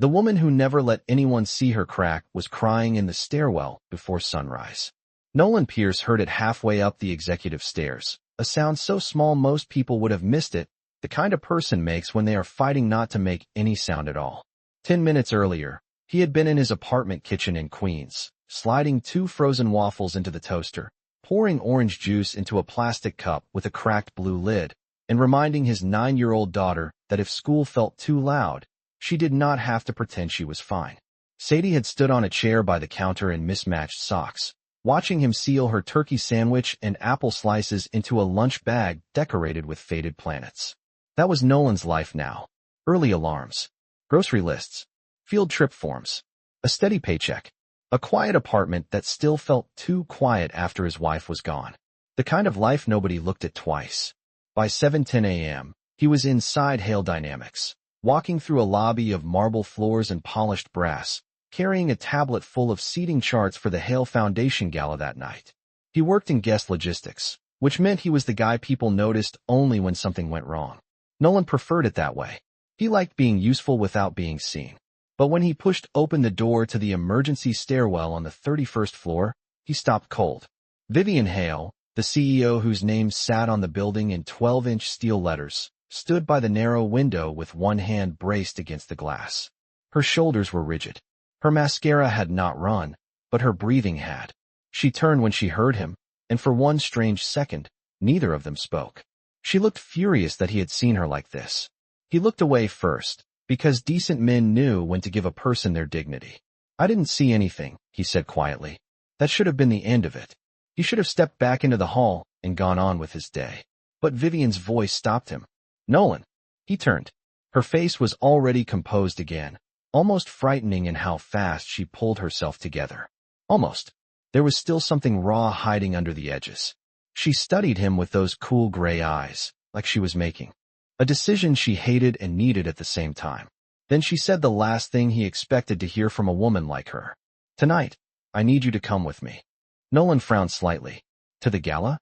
The woman who never let anyone see her crack was crying in the stairwell before sunrise. Nolan Pierce heard it halfway up the executive stairs, a sound so small most people would have missed it, the kind a person makes when they are fighting not to make any sound at all. 10 minutes earlier, he had been in his apartment kitchen in Queens, sliding 2 frozen waffles into the toaster, pouring orange juice into a plastic cup with a cracked blue lid, and reminding his 9-year-old daughter that if school felt too loud, she did not have to pretend she was fine. Sadie had stood on a chair by the counter in mismatched socks, watching him seal her turkey sandwich and apple slices into a lunch bag decorated with faded planets. That was Nolan's life now. Early alarms, grocery lists, field trip forms, a steady paycheck, a quiet apartment that still felt too quiet after his wife was gone. The kind of life nobody looked at twice. By 7:10 a.m., he was inside Hale Dynamics, walking through a lobby of marble floors and polished brass, carrying a tablet full of seating charts for the Hale Foundation Gala that night. He worked in guest logistics, which meant he was the guy people noticed only when something went wrong. Nolan preferred it that way. He liked being useful without being seen. But when he pushed open the door to the emergency stairwell on the 31st floor, he stopped cold. Vivian Hale, the CEO whose name sat on the building in 12-inch steel letters, stood by the narrow window with one hand braced against the glass. Her shoulders were rigid. Her mascara had not run, but her breathing had. She turned when she heard him, and for one strange second, neither of them spoke. She looked furious that he had seen her like this. He looked away first, because decent men knew when to give a person their dignity. "I didn't see anything," he said quietly. That should have been the end of it. He should have stepped back into the hall and gone on with his day. But Vivian's voice stopped him. "Nolan." He turned. Her face was already composed again, almost frightening in how fast she pulled herself together. Almost. There was still something raw hiding under the edges. She studied him with those cool gray eyes, like she was making a decision she hated and needed at the same time. Then she said the last thing he expected to hear from a woman like her. "Tonight, I need you to come with me." Nolan frowned slightly. "To the gala?"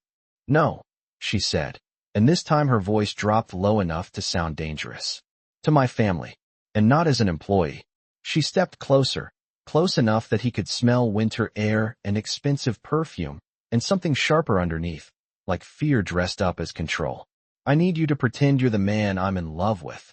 "No," she said, and this time her voice dropped low enough to sound dangerous. "To my family, and not as an employee." She stepped closer, close enough that he could smell winter air and expensive perfume, and something sharper underneath, like fear dressed up as control. "I need you to pretend you're the man I'm in love with."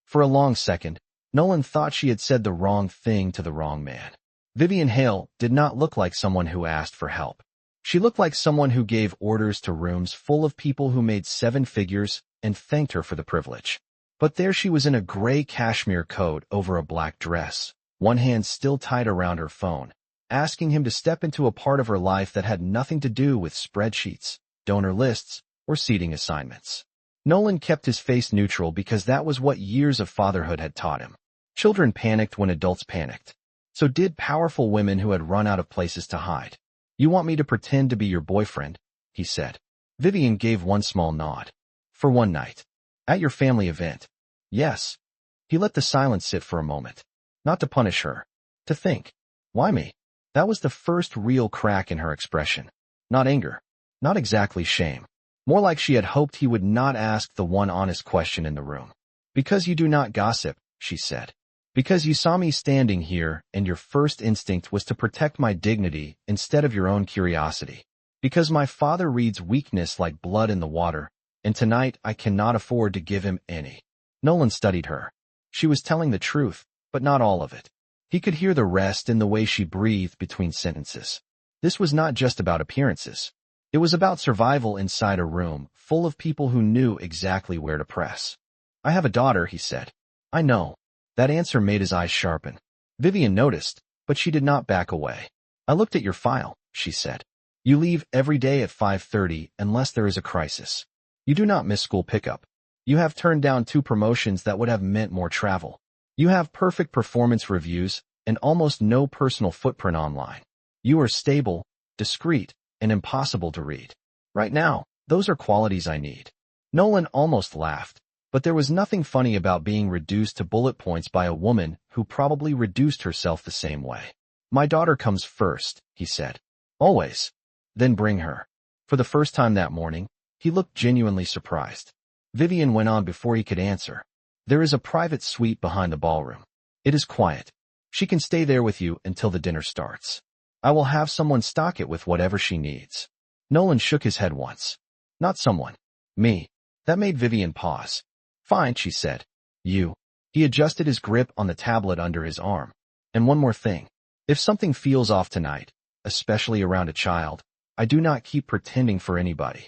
For a long second, Nolan thought she had said the wrong thing to the wrong man. Vivian Hale did not look like someone who asked for help. She looked like someone who gave orders to rooms full of people who made 7 figures and thanked her for the privilege. But there she was in a gray cashmere coat over a black dress, one hand still tied around her phone, asking him to step into a part of her life that had nothing to do with spreadsheets, donor lists, or seating assignments. Nolan kept his face neutral because that was what years of fatherhood had taught him. Children panicked when adults panicked. So did powerful women who had run out of places to hide. "You want me to pretend to be your boyfriend?" he said. Vivian gave one small nod. "For one night. At your family event." "Yes." He let the silence sit for a moment. Not to punish her. To think. Why me? That was the first real crack in her expression. Not anger. Not exactly shame. More like she had hoped he would not ask the one honest question in the room. "Because you do not gossip," she said. "Because you saw me standing here and your first instinct was to protect my dignity instead of your own curiosity. Because my father reads weakness like blood in the water, and tonight I cannot afford to give him any." Nolan studied her. She was telling the truth, but not all of it. He could hear the rest in the way she breathed between sentences. This was not just about appearances. It was about survival inside a room full of people who knew exactly where to press. "I have a daughter," he said. "I know." That answer made his eyes sharpen. Vivian noticed, but she did not back away. "I looked at your file," she said. "You leave every day at 5:30 unless there is a crisis. You do not miss school pickup. You have turned down 2 promotions that would have meant more travel. You have perfect performance reviews and almost no personal footprint online. You are stable, discreet, and impossible to read. Right now, those are qualities I need." Nolan almost laughed, but there was nothing funny about being reduced to bullet points by a woman who probably reduced herself the same way. "My daughter comes first," he said. "Always." "Then bring her." For the first time that morning, he looked genuinely surprised. Vivian went on before he could answer. "There is a private suite behind the ballroom. It is quiet. She can stay there with you until the dinner starts. I will have someone stock it with whatever she needs. Nolan shook his head once. Not someone. Me. That made Vivian pause. Fine, she said. You. He adjusted his grip on the tablet under his arm. And one more thing. If something feels off tonight, especially around a child, I do not keep pretending for anybody.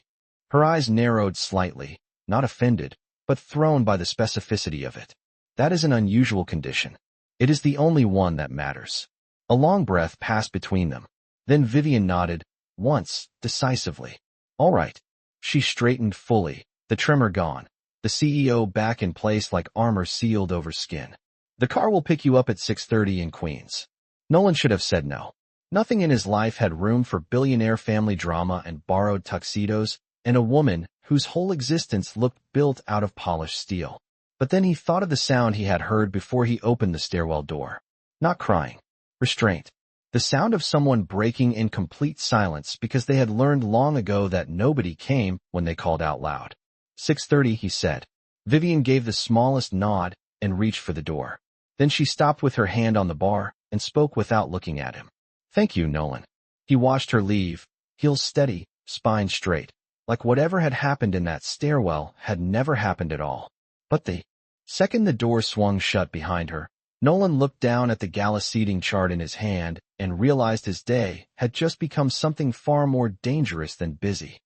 Her eyes narrowed slightly, not offended, but thrown by the specificity of it. That is an unusual condition. It is the only one that matters. A long breath passed between them. Then Vivian nodded, once, decisively. All right. She straightened fully, the tremor gone, the CEO back in place like armor sealed over skin. The car will pick you up at 6:30 in Queens. Nolan should have said no. Nothing in his life had room for billionaire family drama and borrowed tuxedos, and a woman whose whole existence looked built out of polished steel. But then he thought of the sound he had heard before he opened the stairwell door. Not crying. Restraint. The sound of someone breaking in complete silence because they had learned long ago that nobody came when they called out loud. 6:30, he said. Vivian gave the smallest nod and reached for the door. Then she stopped with her hand on the bar and spoke without looking at him. Thank you, Nolan. He watched her leave, heels steady, spine straight, like whatever had happened in that stairwell had never happened at all. But the second the door swung shut behind her, Nolan looked down at the gala seating chart in his hand and realized his day had just become something far more dangerous than busy.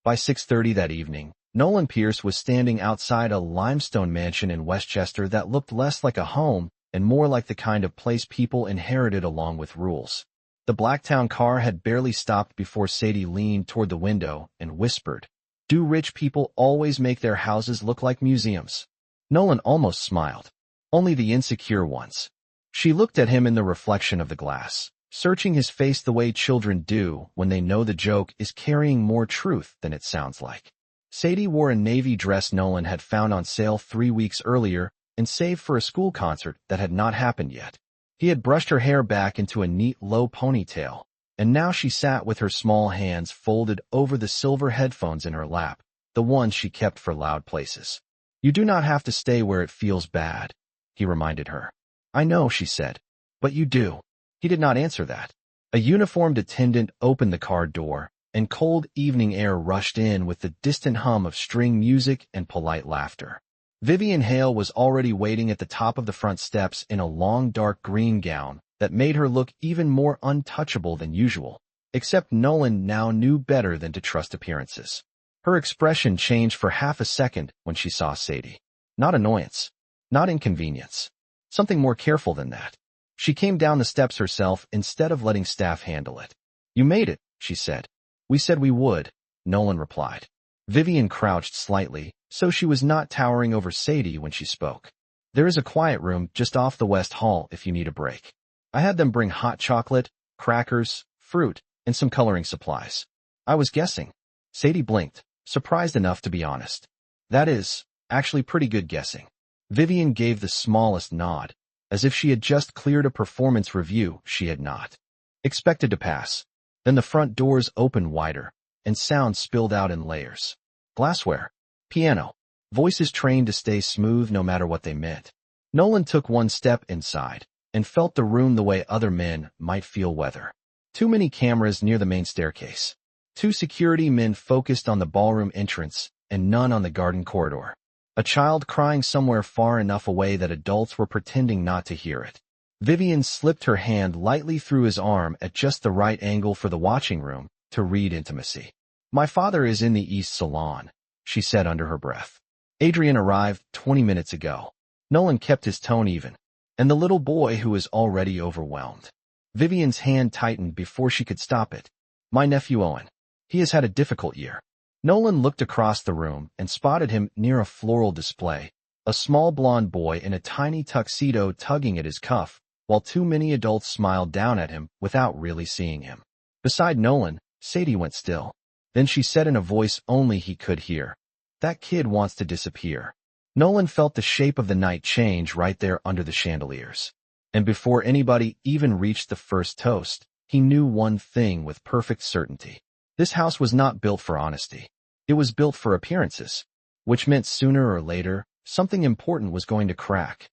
By 6:30 that evening, Nolan Pierce was standing outside a limestone mansion in Westchester that looked less like a home and more like the kind of place people inherited along with rules. The Blacktown car had barely stopped before Sadie leaned toward the window and whispered, "Do rich people always make their houses look like museums?" Nolan almost smiled. Only the insecure ones. She looked at him in the reflection of the glass, searching his face the way children do when they know the joke is carrying more truth than it sounds like. Sadie wore a navy dress Nolan had found on sale 3 weeks earlier and saved for a school concert that had not happened yet. He had brushed her hair back into a neat low ponytail, and now she sat with her small hands folded over the silver headphones in her lap, the ones she kept for loud places. You do not have to stay where it feels bad, he reminded her. I know, she said. But you do. He did not answer that. A uniformed attendant opened the car door, and cold evening air rushed in with the distant hum of string music and polite laughter. Vivian Hale was already waiting at the top of the front steps in a long dark green gown that made her look even more untouchable than usual, except Nolan now knew better than to trust appearances. Her expression changed for half a second when she saw Sadie. Not annoyance. Not inconvenience. Something more careful than that. She came down the steps herself instead of letting staff handle it. You made it, she said. We said we would, Nolan replied. Vivian crouched slightly, so she was not towering over Sadie when she spoke. There is a quiet room just off the West Hall if you need a break. I had them bring hot chocolate, crackers, fruit, and some coloring supplies. I was guessing. Sadie blinked, surprised enough to be honest. That is, actually pretty good guessing. Vivian gave the smallest nod, as if she had just cleared a performance review she had not expected to pass. Then the front doors opened wider, and sound spilled out in layers. Glassware. Piano. Voices trained to stay smooth no matter what they meant. Nolan took one step inside, and felt the room the way other men might feel weather. Too many cameras near the main staircase. 2 security men focused on the ballroom entrance, and none on the garden corridor. A child crying somewhere far enough away that adults were pretending not to hear it. Vivian slipped her hand lightly through his arm at just the right angle for the watching room to read intimacy. My father is in the East Salon, she said under her breath. Adrian arrived 20 minutes ago. Nolan kept his tone even, and the little boy who was already overwhelmed. Vivian's hand tightened before she could stop it. My nephew Owen. He has had a difficult year. Nolan looked across the room and spotted him near a floral display, a small blond boy in a tiny tuxedo tugging at his cuff, while too many adults smiled down at him without really seeing him. Beside Nolan, Sadie went still. Then she said in a voice only he could hear, That kid wants to disappear. Nolan felt the shape of the night change right there under the chandeliers. And before anybody even reached the first toast, he knew one thing with perfect certainty. This house was not built for honesty. It was built for appearances, which meant sooner or later, something important was going to crack.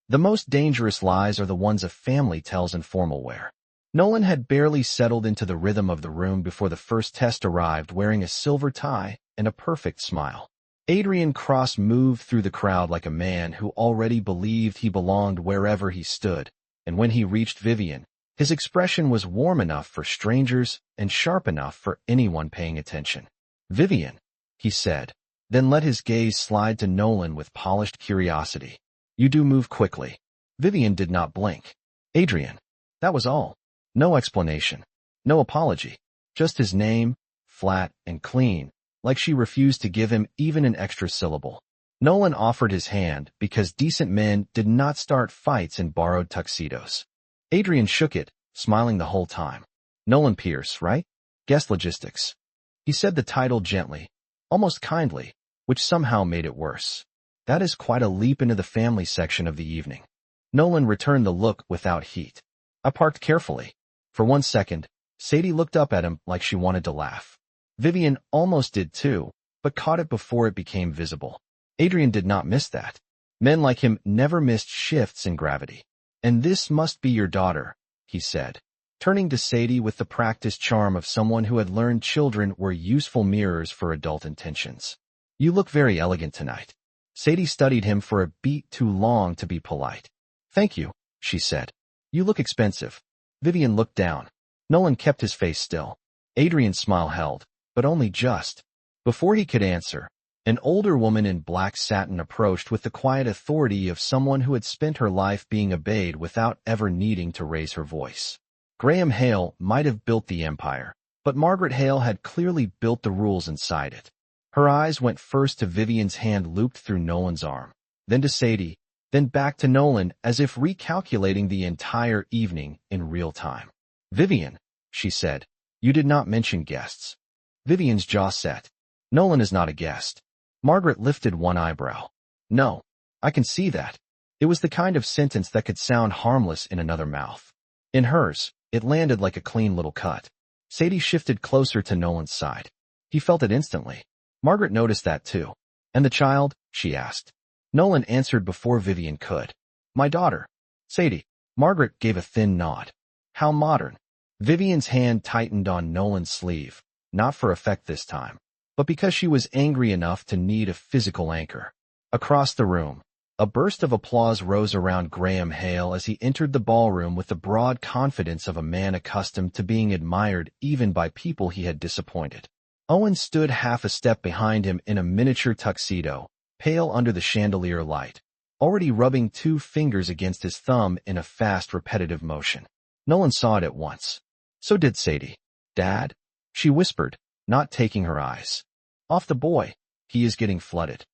The most dangerous lies are the ones a family tells in formal wear. Nolan had barely settled into the rhythm of the room before the first test arrived, wearing a silver tie and a perfect smile. Adrian Cross moved through the crowd like a man who already believed he belonged wherever he stood, and when he reached Vivian, his expression was warm enough for strangers and sharp enough for anyone paying attention. "Vivian," he said, then let his gaze slide to Nolan with polished curiosity. "You do move quickly." Vivian did not blink. "Adrian." That was all. No explanation. No apology. Just his name, flat and clean, like she refused to give him even an extra syllable. Nolan offered his hand because decent men did not start fights in borrowed tuxedos. Adrian shook it, smiling the whole time. "Nolan Pierce, right? Guest Logistics." He said the title gently, almost kindly, which somehow made it worse. That is quite a leap into the family section of the evening. Nolan returned the look without heat. I parked carefully. For 1 second, Sadie looked up at him like she wanted to laugh. Vivian almost did too, but caught it before it became visible. Adrian did not miss that. Men like him never missed shifts in gravity. "And this must be your daughter," he said, turning to Sadie with the practiced charm of someone who had learned children were useful mirrors for adult intentions. "You look very elegant tonight." Sadie studied him for a beat too long to be polite. "Thank you," she said. "You look expensive." Vivian looked down. Nolan kept his face still. Adrian's smile held, but only just. Before he could answer, an older woman in black satin approached with the quiet authority of someone who had spent her life being obeyed without ever needing to raise her voice. Graham Hale might have built the empire, but Margaret Hale had clearly built the rules inside it. Her eyes went first to Vivian's hand looped through Nolan's arm, then to Sadie, then back to Nolan as if recalculating the entire evening in real time. "Vivian," she said, "you did not mention guests." Vivian's jaw set. "Nolan is not a guest." Margaret lifted one eyebrow. "No, I can see that." It was the kind of sentence that could sound harmless in another mouth. In hers, it landed like a clean little cut. Sadie shifted closer to Nolan's side. He felt it instantly. Margaret noticed that too. "And the child?" she asked. Nolan answered before Vivian could. "My daughter." "Sadie." Margaret gave a thin nod. "How modern." Vivian's hand tightened on Nolan's sleeve, not for effect this time, but because she was angry enough to need a physical anchor. Across the room, a burst of applause rose around Graham Hale as he entered the ballroom with the broad confidence of a man accustomed to being admired even by people he had disappointed. Owen stood half a step behind him in a miniature tuxedo, pale under the chandelier light, already rubbing 2 fingers against his thumb in a fast, repetitive motion. Nolan saw it at once. So did Sadie. "Dad?" she whispered, not taking her eyes. "Off the boy. He is getting flooded."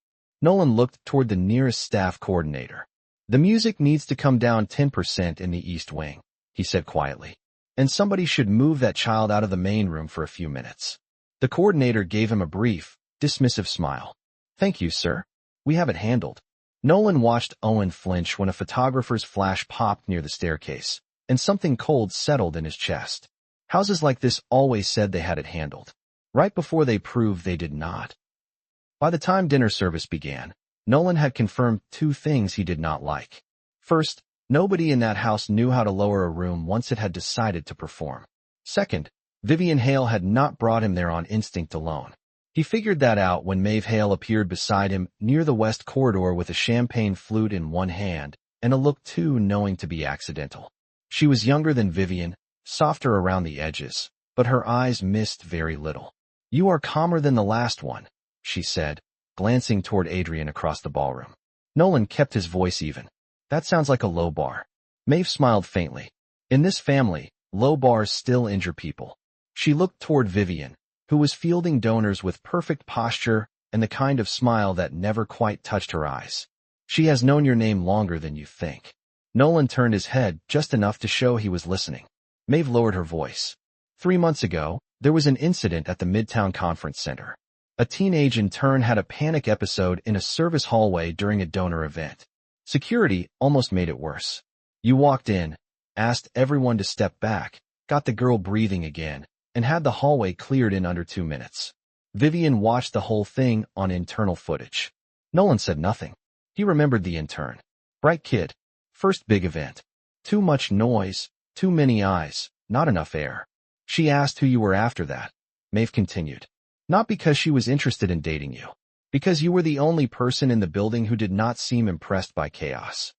Nolan looked toward the nearest staff coordinator. "The music needs to come down 10% in the East Wing," he said quietly. "And somebody should move that child out of the main room for a few minutes." The coordinator gave him a brief, dismissive smile. "Thank you, sir. We have it handled." Nolan watched Owen flinch when a photographer's flash popped near the staircase, and something cold settled in his chest. Houses like this always said they had it handled, right before they proved they did not. By the time dinner service began, Nolan had confirmed 2 things he did not like. First, nobody in that house knew how to lower a room once it had decided to perform. Second, Vivian Hale had not brought him there on instinct alone. He figured that out when Maeve Hale appeared beside him near the west corridor with a champagne flute in one hand and a look too knowing to be accidental. She was younger than Vivian, softer around the edges, but her eyes missed very little. "You are calmer than the last one," she said, glancing toward Adrian across the ballroom. Nolan kept his voice even. "That sounds like a low bar." Maeve smiled faintly. "In this family, low bars still injure people." She looked toward Vivian, who was fielding donors with perfect posture and the kind of smile that never quite touched her eyes. "She has known your name longer than you think." Nolan turned his head just enough to show he was listening. Maeve lowered her voice. 3 months ago, there was an incident at the Midtown Conference Center. A teenage intern had a panic episode in a service hallway during a donor event. Security almost made it worse. You walked in, asked everyone to step back, got the girl breathing again, and had the hallway cleared in under 2 minutes. Vivian watched the whole thing on internal footage. Nolan said nothing. He remembered the intern. Bright kid. First big event. Too much noise, too many eyes, not enough air. She asked who you were after that. Maeve continued. Not because she was interested in dating you. Because you were the only person in the building who did not seem impressed by chaos.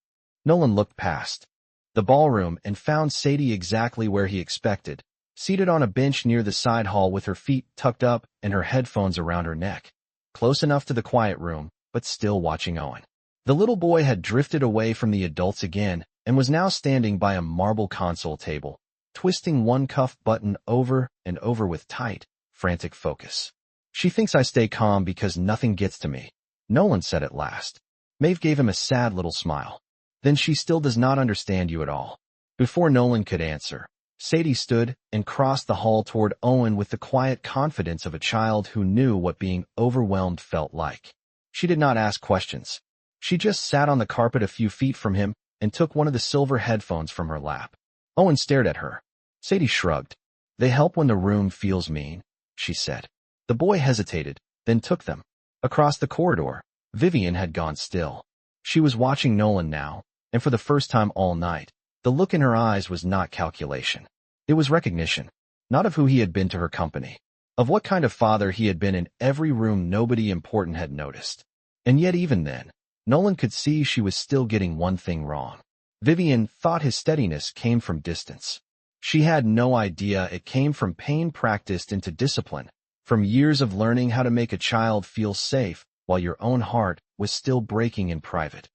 Nolan looked past the ballroom and found Sadie exactly where he expected, seated on a bench near the side hall with her feet tucked up and her headphones around her neck. Close enough to the quiet room, but still watching Owen. The little boy had drifted away from the adults again and was now standing by a marble console table, twisting one cuff button over and over with tight, frantic focus. She thinks I stay calm because nothing gets to me, Nolan said at last. Maeve gave him a sad little smile. Then she still does not understand you at all. Before Nolan could answer, Sadie stood and crossed the hall toward Owen with the quiet confidence of a child who knew what being overwhelmed felt like. She did not ask questions. She just sat on the carpet a few feet from him and took one of the silver headphones from her lap. Owen stared at her. Sadie shrugged. They help when the room feels mean, she said. The boy hesitated, then took them. Across the corridor, Vivian had gone still. She was watching Nolan now, and for the first time all night, the look in her eyes was not calculation. It was recognition, not of who he had been to her company, of what kind of father he had been in every room nobody important had noticed. And yet even then, Nolan could see she was still getting one thing wrong. Vivian thought his steadiness came from distance. She had no idea it came from pain practiced into discipline, from years of learning how to make a child feel safe while your own heart was still breaking in private.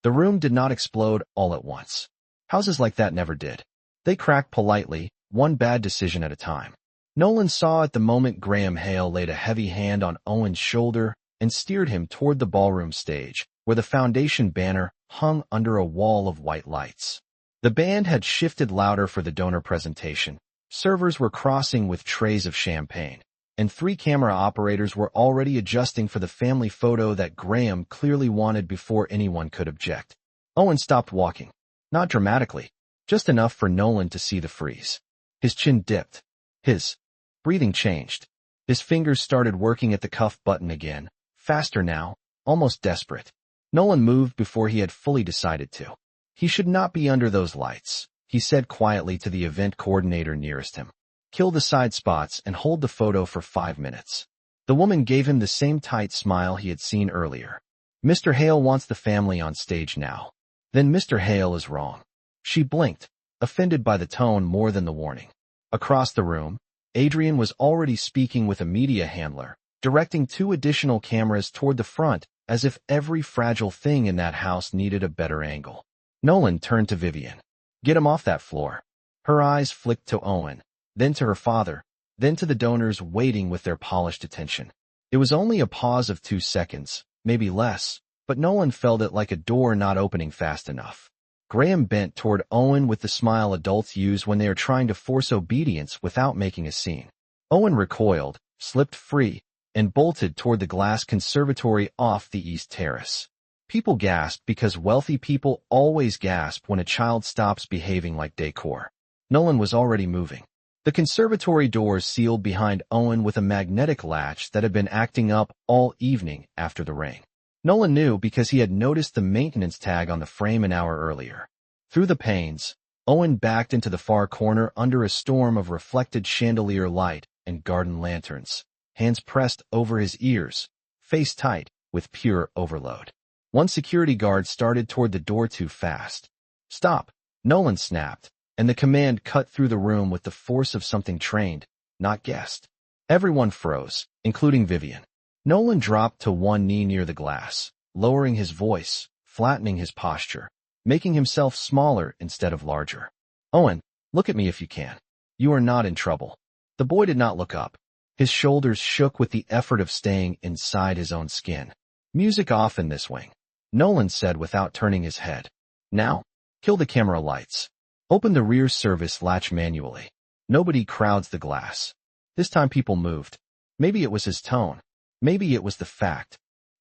The room did not explode all at once. Houses like that never did. They cracked politely, one bad decision at a time. Nolan saw at the moment Graham Hale laid a heavy hand on Owen's shoulder and steered him toward the ballroom stage, where the foundation banner hung under a wall of white lights. The band had shifted louder for the donor presentation. Servers were crossing with trays of champagne, and 3 camera operators were already adjusting for the family photo that Graham clearly wanted before anyone could object. Owen stopped walking. Not dramatically, just enough for Nolan to see the freeze. His chin dipped. His breathing changed. His fingers started working at the cuff button again, faster now, almost desperate. Nolan moved before he had fully decided to. He should not be under those lights, he said quietly to the event coordinator nearest him. Kill the side spots and hold the photo for 5 minutes. The woman gave him the same tight smile he had seen earlier. Mr. Hale wants the family on stage now. Then Mr. Hale is wrong. She blinked, offended by the tone more than the warning. Across the room, Adrian was already speaking with a media handler, directing 2 additional cameras toward the front as if every fragile thing in that house needed a better angle. Nolan turned to Vivian. Get him off that floor. Her eyes flicked to Owen, then to her father, then to the donors waiting with their polished attention. It was only a pause of 2 seconds, maybe less, but Nolan felt it like a door not opening fast enough. Graham bent toward Owen with the smile adults use when they are trying to force obedience without making a scene. Owen recoiled, slipped free, and bolted toward the glass conservatory off the east terrace. People gasped because wealthy people always gasp when a child stops behaving like decor. Nolan was already moving. The conservatory doors sealed behind Owen with a magnetic latch that had been acting up all evening after the rain. Nolan knew because he had noticed the maintenance tag on the frame an hour earlier. Through the panes, Owen backed into the far corner under a storm of reflected chandelier light and garden lanterns, hands pressed over his ears, face tight with pure overload. One security guard started toward the door too fast. Stop, Nolan snapped, and the command cut through the room with the force of something trained, not guessed. Everyone froze, including Vivian. Nolan dropped to one knee near the glass, lowering his voice, flattening his posture, making himself smaller instead of larger. Owen, look at me if you can. You are not in trouble. The boy did not look up. His shoulders shook with the effort of staying inside his own skin. Music off in this wing, Nolan said without turning his head. Now, kill the camera lights. Open the rear service latch manually. Nobody crowds the glass. This time people moved. Maybe it was his tone. Maybe it was the fact.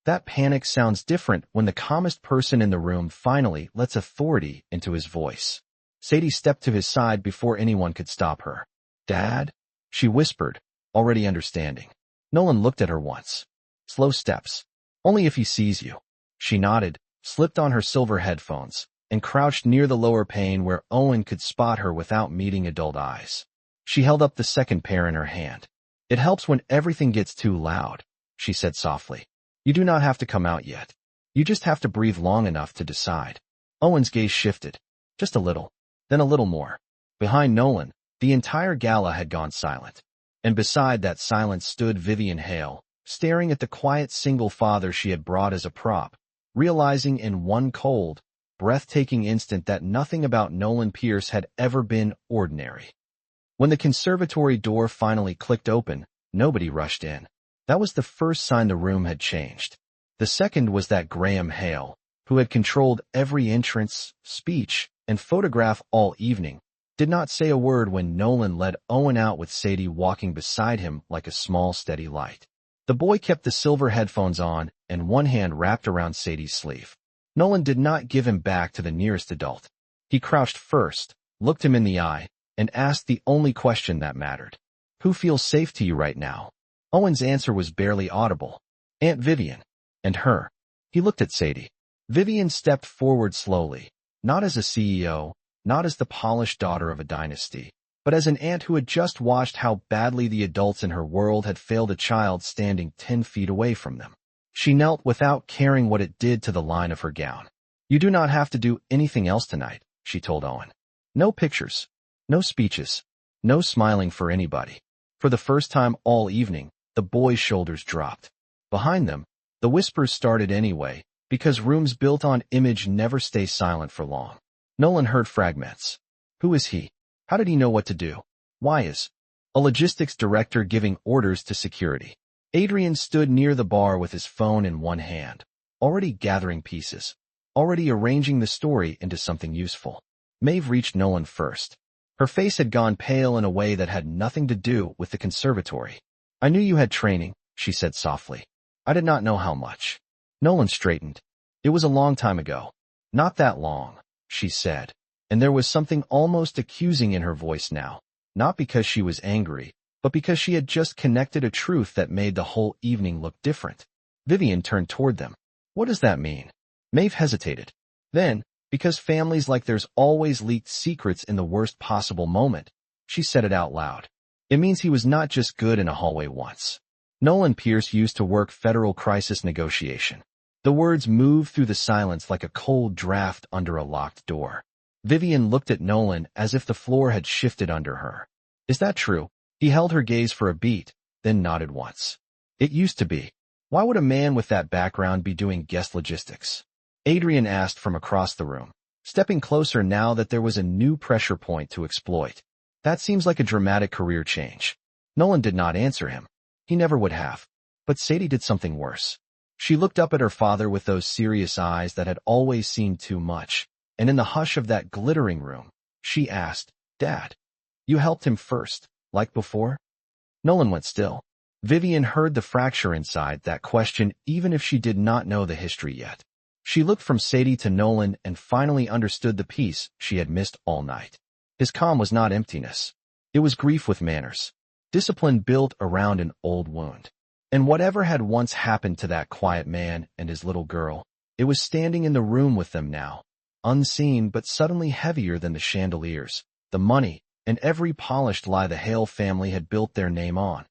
That panic sounds different when the calmest person in the room finally lets authority into his voice. Sadie stepped to his side before anyone could stop her. Dad? She whispered, already understanding. Nolan looked at her once. Slow steps. Only if he sees you. She nodded, slipped on her silver headphones, and crouched near the lower pane where Owen could spot her without meeting adult eyes. She held up the second pair in her hand. "It helps when everything gets too loud," she said softly. "You do not have to come out yet. You just have to breathe long enough to decide." Owen's gaze shifted. Just a little. Then a little more. Behind Nolan, the entire gala had gone silent. And beside that silence stood Vivian Hale, staring at the quiet single father she had brought as a prop, realizing in one cold, breathtaking instant that nothing about Nolan Pierce had ever been ordinary. When the conservatory door finally clicked open, nobody rushed in. That was the first sign the room had changed. The second was that Graham Hale, who had controlled every entrance, speech, and photograph all evening, did not say a word when Nolan led Owen out with Sadie walking beside him like a small, steady light. The boy kept the silver headphones on and one hand wrapped around Sadie's sleeve. Nolan did not give him back to the nearest adult. He crouched first, looked him in the eye, and asked the only question that mattered. "Who feels safe to you right now?" Owen's answer was barely audible. "Aunt Vivian." "And her?" He looked at Sadie. Vivian stepped forward slowly, not as a CEO, not as the polished daughter of a dynasty, but as an aunt who had just watched how badly the adults in her world had failed a child standing 10 feet away from them. She knelt without caring what it did to the line of her gown. "You do not have to do anything else tonight," she told Owen. "No pictures, no speeches, no smiling for anybody." For the first time all evening, the boy's shoulders dropped. Behind them, the whispers started anyway, because rooms built on image never stay silent for long. Nolan heard fragments. Who is he? How did he know what to do? Why is a logistics director giving orders to security? Adrian stood near the bar with his phone in one hand, already gathering pieces, already arranging the story into something useful. Maeve reached Nolan first. Her face had gone pale in a way that had nothing to do with the conservatory. "I knew you had training," she said softly. "I did not know how much." Nolan straightened. "It was a long time ago." "Not that long," she said, and there was something almost accusing in her voice now, not because she was angry, but because she had just connected a truth that made the whole evening look different. Vivian turned toward them. "What does that mean?" Maeve hesitated. Then, because families like theirs always leaked secrets in the worst possible moment, she said it out loud. "It means he was not just good in a hallway once." Nolan Pierce used to work federal crisis negotiation. The words moved through the silence like a cold draft under a locked door. Vivian looked at Nolan as if the floor had shifted under her. "Is that true?" He held her gaze for a beat, then nodded once. "It used to be. Why would a man with that background be doing guest logistics?" Adrian asked from across the room, stepping closer now that there was a new pressure point to exploit. "That seems like a dramatic career change." Nolan did not answer him. He never would have. But Sadie did something worse. She looked up at her father with those serious eyes that had always seen too much, and in the hush of that glittering room, she asked, "Dad, you helped him first, like before?" Nolan went still. Vivian heard the fracture inside that question even if she did not know the history yet. She looked from Sadie to Nolan and finally understood the piece she had missed all night. His calm was not emptiness. It was grief with manners. Discipline built around an old wound. And whatever had once happened to that quiet man and his little girl, it was standing in the room with them now, unseen but suddenly heavier than the chandeliers, the money, and every polished lie the Hale family had built their name on.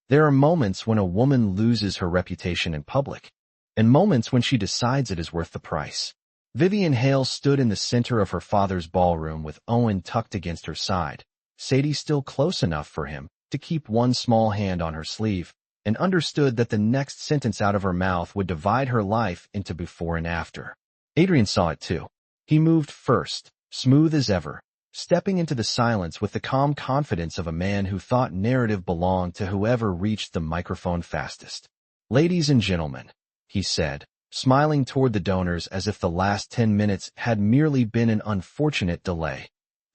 There are moments when a woman loses her reputation in public, and moments when she decides it is worth the price. Vivian Hale stood in the center of her father's ballroom with Owen tucked against her side, Sadie still close enough for him to keep one small hand on her sleeve, and understood that the next sentence out of her mouth would divide her life into before and after. Adrian saw it too. He moved first, smooth as ever, stepping into the silence with the calm confidence of a man who thought narrative belonged to whoever reached the microphone fastest. "Ladies and gentlemen," he said, smiling toward the donors as if the last 10 minutes had merely been an unfortunate delay.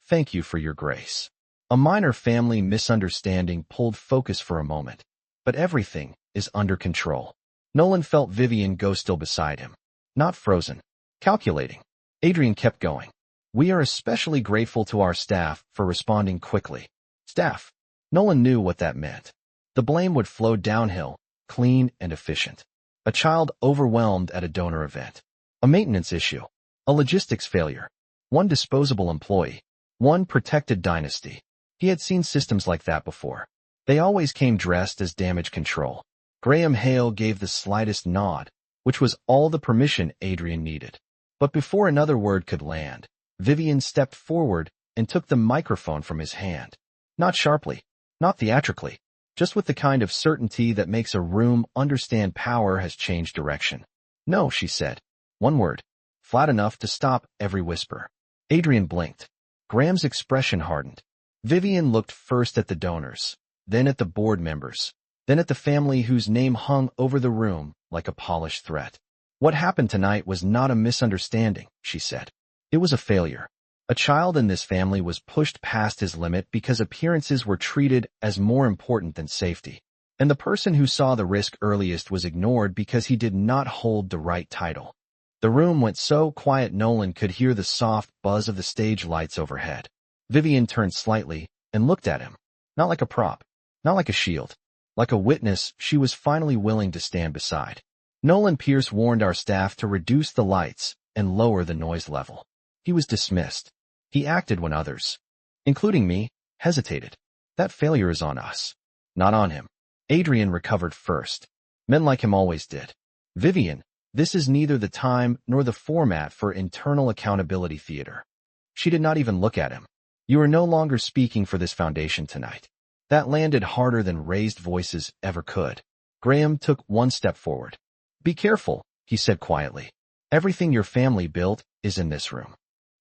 "Thank you for your grace." A minor family misunderstanding pulled focus for a moment, but everything is under control. Nolan felt Vivian go still beside him. Not frozen. Calculating. Adrian kept going. "We are especially grateful to our staff for responding quickly." Staff. Nolan knew what that meant. The blame would flow downhill, clean and efficient. A child overwhelmed at a donor event. A maintenance issue. A logistics failure. One disposable employee. One protected dynasty. He had seen systems like that before. They always came dressed as damage control. Graham Hale gave the slightest nod, which was all the permission Adrian needed. But before another word could land, Vivian stepped forward and took the microphone from his hand. Not sharply, not theatrically, just with the kind of certainty that makes a room understand power has changed direction. No, she said. One word, flat enough to stop every whisper. Adrian blinked. Graham's expression hardened. Vivian looked first at the donors, then at the board members, then at the family whose name hung over the room like a polished threat. What happened tonight was not a misunderstanding, she said. It was a failure. A child in this family was pushed past his limit because appearances were treated as more important than safety. And the person who saw the risk earliest was ignored because he did not hold the right title. The room went so quiet Nolan could hear the soft buzz of the stage lights overhead. Vivian turned slightly and looked at him. Not like a prop, not like a shield, like a witness she was finally willing to stand beside. Nolan Pierce warned our staff to reduce the lights and lower the noise level. He was dismissed. He acted when others, including me, hesitated. That failure is on us, not on him. Adrian recovered first. Men like him always did. Vivian, this is neither the time nor the format for internal accountability theater. She did not even look at him. You are no longer speaking for this foundation tonight. That landed harder than raised voices ever could. Graham took one step forward. Be careful, he said quietly. Everything your family built is in this room.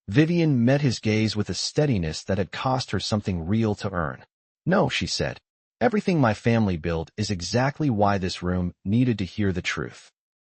Vivian met his gaze with a steadiness that had cost her something real to earn. No, she said. Everything my family built is exactly why this room needed to hear the truth.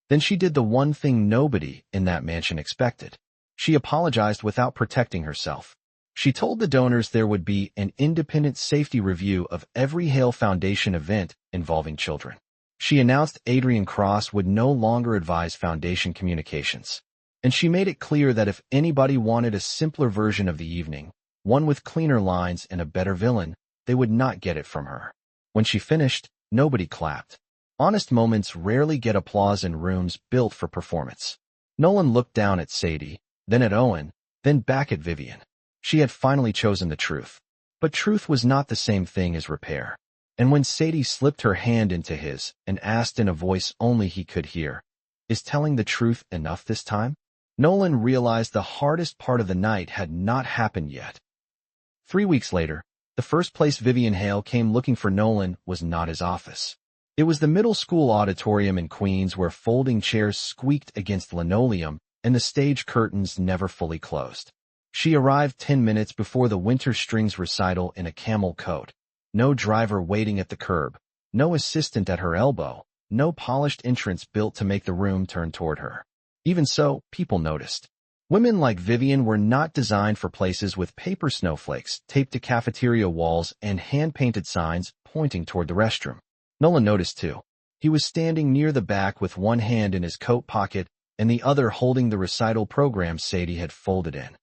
Then she did the one thing nobody in that mansion expected. She apologized without protecting herself. She told the donors there would be an independent safety review of every Hale Foundation event involving children. She announced Adrian Cross would no longer advise Foundation communications. And she made it clear that if anybody wanted a simpler version of the evening, one with cleaner lines and a better villain, they would not get it from her. When she finished, nobody clapped. Honest moments rarely get applause in rooms built for performance. Nolan looked down at Sadie, then at Owen, then back at Vivian. She had finally chosen the truth. But truth was not the same thing as repair. And when Sadie slipped her hand into his and asked in a voice only he could hear, "Is telling the truth enough this time?" Nolan realized the hardest part of the night had not happened yet. 3 weeks later, the first place Vivian Hale came looking for Nolan was not his office. It was the middle school auditorium in Queens where folding chairs squeaked against linoleum and the stage curtains never fully closed. She arrived 10 minutes before the Winter Strings recital in a camel coat. No driver waiting at the curb, no assistant at her elbow, no polished entrance built to make the room turn toward her. Even so, people noticed. Women like Vivian were not designed for places with paper snowflakes taped to cafeteria walls and hand-painted signs pointing toward the restroom. Nolan noticed too. He was standing near the back with one hand in his coat pocket and the other holding the recital program Sadie had folded in.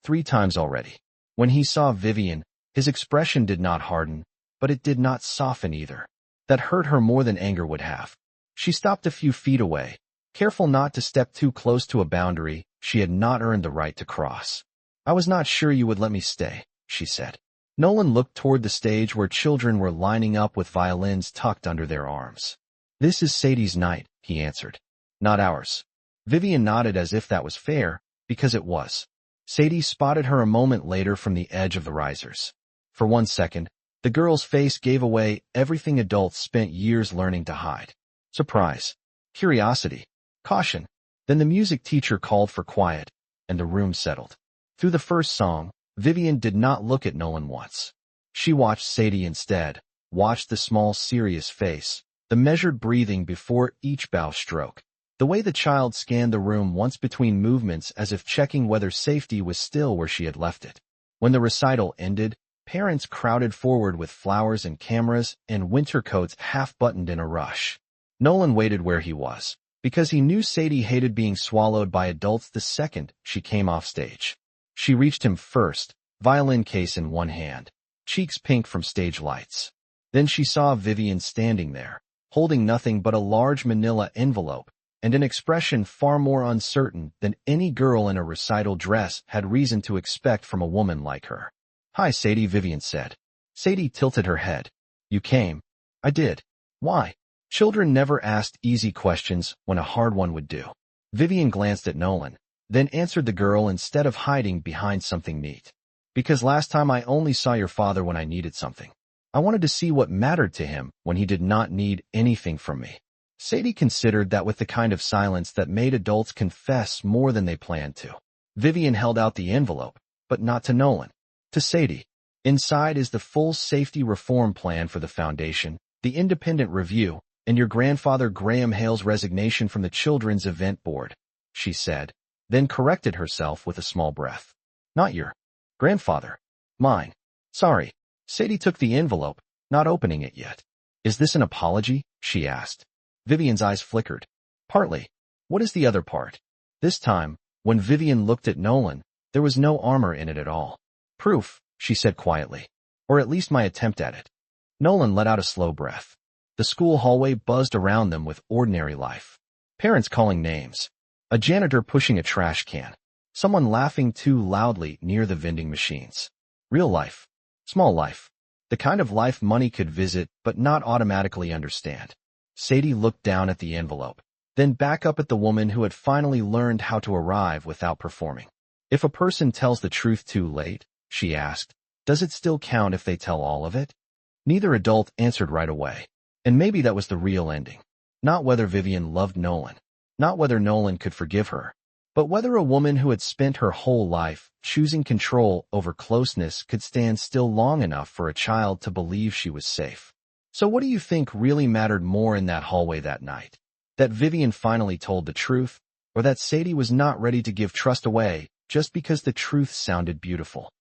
3 times already. When he saw Vivian, his expression did not harden, but it did not soften either. That hurt her more than anger would have. She stopped a few feet away, careful not to step too close to a boundary she had not earned the right to cross. "I was not sure you would let me stay," she said. Nolan looked toward the stage where children were lining up with violins tucked under their arms. "This is Sadie's night," he answered. "Not ours." Vivian nodded as if that was fair, because it was. Sadie spotted her a moment later from the edge of the risers. For 1 second, the girl's face gave away everything adults spent years learning to hide. Surprise, curiosity, caution. Then the music teacher called for quiet, and the room settled. Through the first song, Vivian did not look at Nolan once. She watched Sadie instead, watched the small, serious face, the measured breathing before each bow stroke, the way the child scanned the room once between movements as if checking whether safety was still where she had left it. When the recital ended, parents crowded forward with flowers and cameras and winter coats half-buttoned in a rush. Nolan waited where he was, because he knew Sadie hated being swallowed by adults the second she came off stage. She reached him first, violin case in one hand, cheeks pink from stage lights. Then she saw Vivian standing there, holding nothing but a large manila envelope, and an expression far more uncertain than any girl in a recital dress had reason to expect from a woman like her. "Hi, Sadie," Vivian said. Sadie tilted her head. "You came?" "I did." "Why?" Children never asked easy questions when a hard one would do. Vivian glanced at Nolan, then answered the girl instead of hiding behind something neat. "Because last time I only saw your father when I needed something. I wanted to see what mattered to him when he did not need anything from me." Sadie considered that with the kind of silence that made adults confess more than they planned to. Vivian held out the envelope, but not to Nolan. To Sadie. "Inside is the full safety reform plan for the foundation, the independent review, and your grandfather Graham Hale's resignation from the Children's Event Board," she said, then corrected herself with a small breath. "Not your grandfather. Mine. Sorry." Sadie took the envelope, not opening it yet. "Is this an apology?" she asked. Vivian's eyes flickered. "Partly. What is the other part?" This time, when Vivian looked at Nolan, there was no armor in it at all. "Proof," she said quietly. "Or at least my attempt at it." Nolan let out a slow breath. The school hallway buzzed around them with ordinary life. Parents calling names. A janitor pushing a trash can. Someone laughing too loudly near the vending machines. Real life. Small life. The kind of life money could visit but not automatically understand. Sadie looked down at the envelope, then back up at the woman who had finally learned how to arrive without performing. "If a person tells the truth too late," she asked, "does it still count if they tell all of it?" Neither adult answered right away. And maybe that was the real ending. Not whether Vivian loved Nolan, not whether Nolan could forgive her, but whether a woman who had spent her whole life choosing control over closeness could stand still long enough for a child to believe she was safe. So what do you think really mattered more in that hallway that night? That Vivian finally told the truth, or that Sadie was not ready to give trust away just because the truth sounded beautiful?